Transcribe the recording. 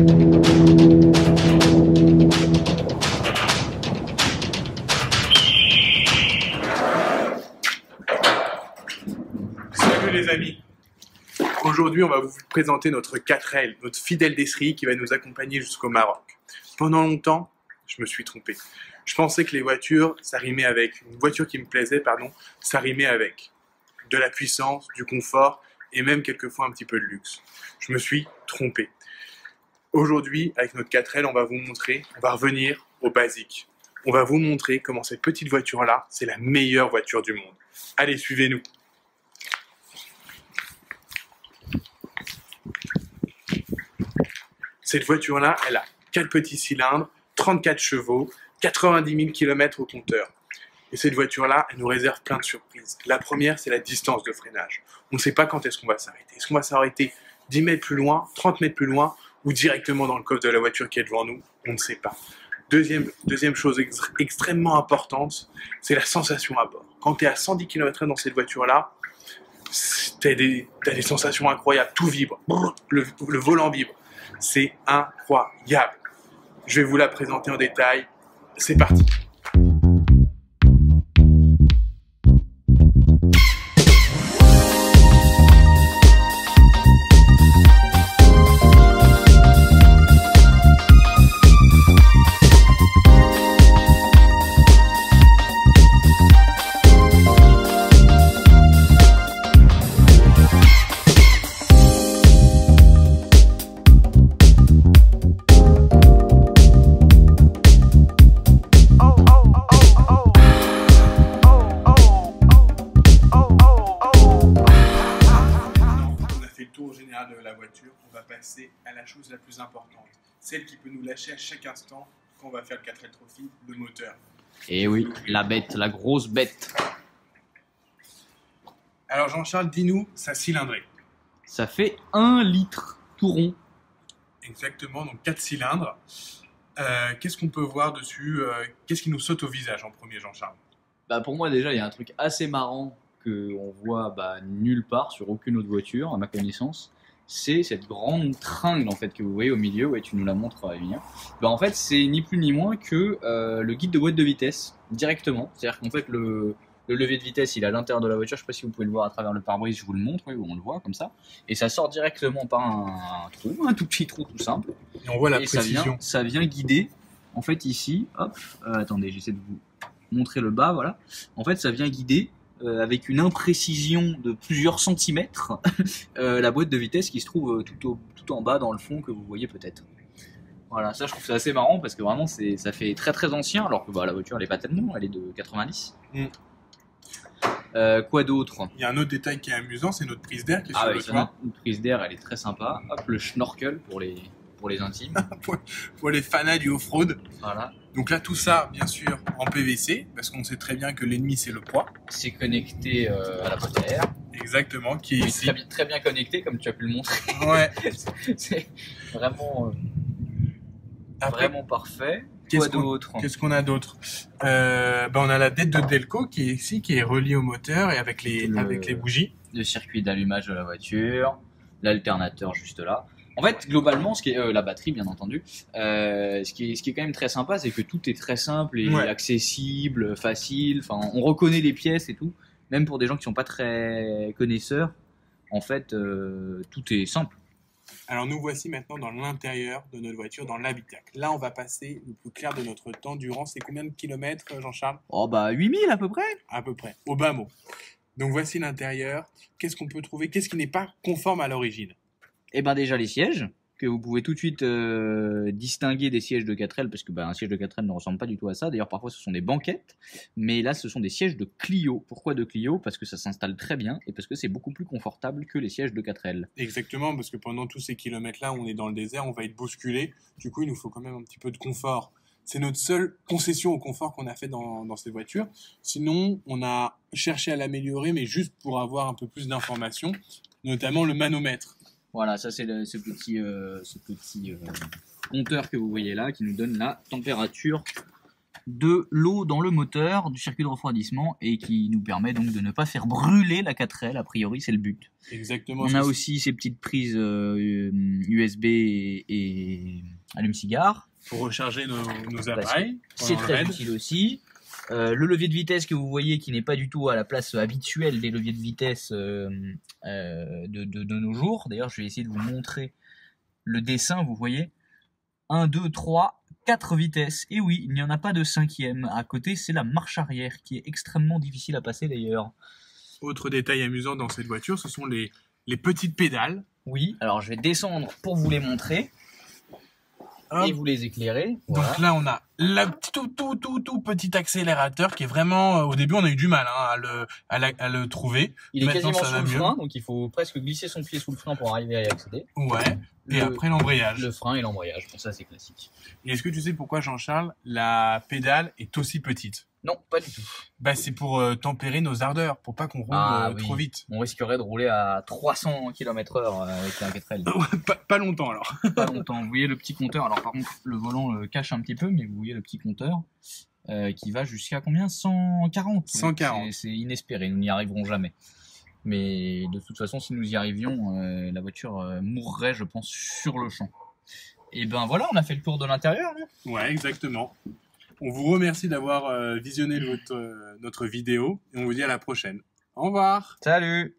Salut les amis. Aujourd'hui, on va vous présenter notre 4L, notre fidèle destrier qui va nous accompagner jusqu'au Maroc. Pendant longtemps, je me suis trompé. Je pensais que les voitures, ça rimait avec, une voiture qui me plaisait, pardon, ça rimait avec de la puissance, du confort et même quelquefois un petit peu de luxe. Je me suis trompé. Aujourd'hui, avec notre 4L, on va vous montrer, on va revenir au basique. On va vous montrer comment cette petite voiture-là, c'est la meilleure voiture du monde. Allez, suivez-nous. Cette voiture-là, elle a 4 petits cylindres, 34 chevaux, 90 000 km au compteur. Et cette voiture-là, elle nous réserve plein de surprises. La première, c'est la distance de freinage. On ne sait pas quand est-ce qu'on va s'arrêter. Est-ce qu'on va s'arrêter 10 mètres plus loin, 30 mètres plus loin, ou directement dans le coffre de la voiture qui est devant nous? On ne sait pas. Deuxième chose extrêmement importante, c'est la sensation à bord. Quand tu es à 110 km/h dans cette voiture-là, tu as des sensations incroyables. Tout vibre. Le volant vibre. C'est incroyable. Je vais vous la présenter en détail. C'est parti. De la voiture, on va passer à la chose la plus importante, celle qui peut nous lâcher à chaque instant quand on va faire le 4L Trophy, le moteur. Et oui, la bête, la grosse bête. Alors Jean-Charles, dis-nous sa cylindrée. Ça fait 1 litre tout rond. Exactement, donc 4 cylindres. Qu'est-ce qu'on peut voir dessus? Qu'est-ce qui nous saute au visage en premier, Jean-Charles? Bah pour moi déjà, il y a un truc assez marrant qu'on voit nulle part sur aucune autre voiture, à ma connaissance. C'est cette grande tringle en fait que vous voyez au milieu, ouais, tu nous la montres, Emilia. Bah en fait c'est ni plus ni moins que le guide de boîte de vitesse directement. C'est-à-dire qu'en fait le levier de vitesse il est à l'intérieur de la voiture, je sais pas si vous pouvez le voir à travers le pare-brise, je vous le montre, oui, on le voit comme ça. Et ça sort directement par un trou, un tout petit trou tout simple. Et on voit la précision. Ça vient guider, en fait ici, hop, attendez j'essaie de vous montrer le bas, voilà. En fait ça vient guider avec une imprécision de plusieurs centimètres, la boîte de vitesse qui se trouve tout en bas dans le fond que vous voyez peut-être. Voilà, ça je trouve ça assez marrant parce que vraiment ça fait très très ancien alors que la voiture elle est pas tellement, elle est de 90. Quoi d'autre? Il y a un autre détail qui est amusant, c'est notre prise d'air qui est sur le toit. Notre prise d'air elle est très sympa. Hop, le schnorkel pour les intimes. pour les fanats du off-road. Voilà. Donc là, tout ça, bien sûr, en PVC, parce qu'on sait très bien que l'ennemi, c'est le poids. C'est connecté à la boîte à air. Exactement, qui est ici. Très bien connecté, comme tu as pu le montrer. Ouais. C'est vraiment, vraiment parfait. Qu'est-ce qu'on a d'autre? On a la tête de Delco qui est ici, qui est reliée au moteur et avec les bougies. Le circuit d'allumage de la voiture, l'alternateur juste là. En fait, globalement, ce qui est la batterie, bien entendu, ce qui est quand même très sympa, c'est que tout est très simple et accessible, facile. Enfin, on reconnaît les pièces et tout, même pour des gens qui sont pas très connaisseurs. En fait, tout est simple. Alors nous voici maintenant dans l'intérieur de notre voiture, dans l'habitacle. Là, on va passer le plus clair de notre temps durant. C'est combien de kilomètres, Jean-Charles? Oh 8000 à peu près. À peu près, au bas mot. Donc voici l'intérieur. Qu'est-ce qu'on peut trouver? Qu'est-ce qui n'est pas conforme à l'origine? Eh ben déjà les sièges, que vous pouvez tout de suite distinguer des sièges de 4L, parce que un siège de 4L ne ressemble pas du tout à ça. D'ailleurs, parfois, ce sont des banquettes, mais là, ce sont des sièges de Clio. Pourquoi de Clio? Parce que ça s'installe très bien et parce que c'est beaucoup plus confortable que les sièges de 4L. Exactement, parce que pendant tous ces kilomètres-là, on est dans le désert, on va être bousculé. Du coup, il nous faut quand même un petit peu de confort. C'est notre seule concession au confort qu'on a fait dans cette voiture. Sinon, on a cherché à l'améliorer, mais juste pour avoir un peu plus d'informations, notamment le manomètre. Voilà, ça c'est ce petit compteur que vous voyez là qui nous donne la température de l'eau dans le moteur, du circuit de refroidissement et qui nous permet donc de ne pas faire brûler la 4L, a priori c'est le but. Exactement. On a aussi ces petites prises USB et allume-cigare. Pour recharger nos Parce appareils. C'est pendant le très raid. utile aussi. Le levier de vitesse que vous voyez qui n'est pas du tout à la place habituelle des leviers de vitesse de nos jours. D'ailleurs, je vais essayer de vous montrer le dessin. Vous voyez 1, 2, 3, 4 vitesses. Et oui, il n'y en a pas de 5e. À côté, c'est la marche arrière qui est extrêmement difficile à passer d'ailleurs. Autre détail amusant dans cette voiture, ce sont les petites pédales. Oui, alors je vais descendre pour vous les montrer Hop. et vous les éclairer. Voilà. Donc là, on a tout petit accélérateur qui est vraiment... au début, on a eu du mal à le trouver. Il est Maintenant, quasiment ça sous va le mieux. frein, donc il faut presque glisser son pied sous le frein pour arriver à y accéder. Ouais. Et Le- après, l'embrayage. Le frein et l'embrayage, bon, ça c'est classique. Et est-ce que tu sais pourquoi, Jean-Charles, la pédale est aussi petite? Non, pas du tout. Bah, c'est pour tempérer nos ardeurs, pour pas qu'on roule Oui. trop vite. On risquerait de rouler à 300 km/h avec un 4L. Pas longtemps, alors. Pas longtemps. Vous voyez le petit compteur. Alors par contre, le volant le cache un petit peu, mais vous voyez le petit compteur qui va jusqu'à combien? 140. 140. C'est inespéré, nous n'y arriverons jamais. Mais de toute façon, si nous y arrivions, la voiture mourrait, je pense, sur le champ. Et ben voilà, on a fait le tour de l'intérieur. Ouais, exactement. On vous remercie d'avoir visionné notre vidéo et on vous dit à la prochaine. Au revoir. Salut!